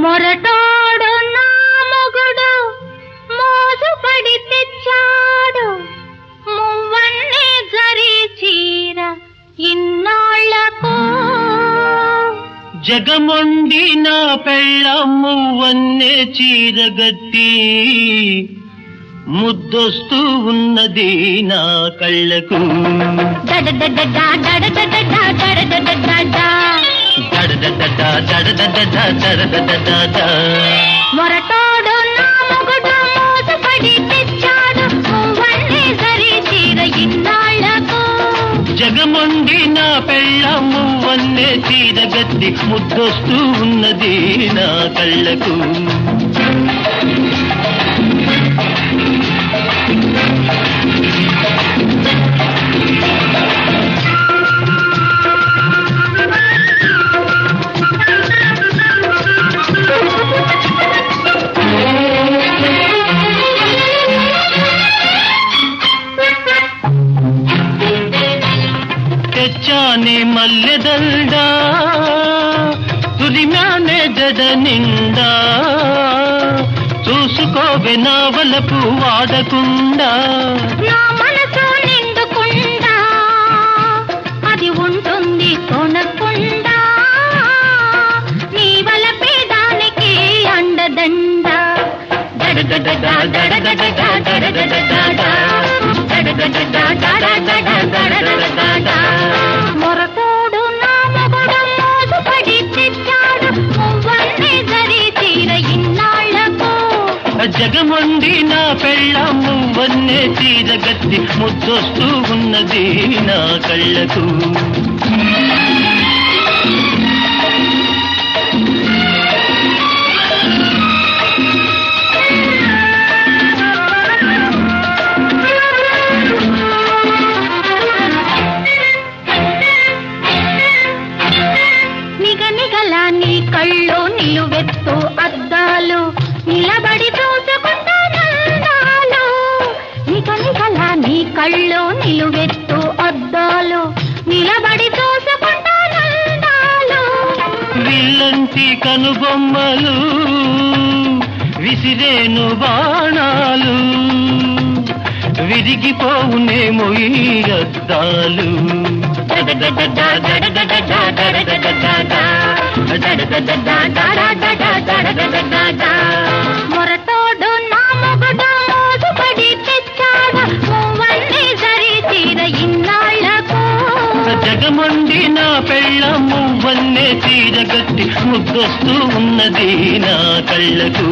మొరటోడు నా మొగుడు మోసుపడి తెచ్చాడు మువ్వన్నే జరి చీర ఇన్నాళ్లకు. జగమొండి నా పెళ్ళమ్ము వన్నే చీరగట్టి ముద్దొస్తూ ఉన్నది నా కళ్ళకు. మొరటోడు నా మొగుడు మోసపడి తెచ్చాడు మువ్వన్నే జరి చీర ఇన్నాళ్లకు. జగమొండి నా పెళ్ళమ్ము వన్నే చీరగట్టి ముద్దొస్తూ ఉన్నది నా కళ్ళకు. తెచ్చానే మల్లెదండా తురిమానే జడ నిండా చూసుకోవే నా వలపు వాడకుండా. నా మనసు నిండుకుండా అది ఉంటుంది కొనకుండా నీ వలపే దానికి అండదండ. మొరతోడు నా మొగుడు మోసుపడి తెచ్చాడు మువ్వన్నే జరి చీర ఇన్నాళ్లకు. జగమొండి నా పెళ్ళమ్ము వన్నే చీరగట్టి ముద్దొస్తూ ఉన్నది నా కళ్ళకు. నీ కళ్ళు నిలువెత్తు అద్దాలు నిలబడి చూసుకుంటానందాలు. నిగనిగలా నీ కళ్ళు నిలువెత్తు అద్దాలు నిలబడి చూసుకుంటానందాలు. విల్లంటి కనుబొమ్మలు విసిరేను బాణాలు విరిగిపోవునేమో ఈ అద్దాలు. మొరటోడు నా మొగుడు మోసుపడి తెచ్చాడు మువ్వన్నే జరి చీర ఇన్నాళ్లకు. జగమొండి నా పెళ్ళమ్ము వన్నే చీరగట్టి ముద్దొస్తూ ఉన్నది నా కళ్ళకు.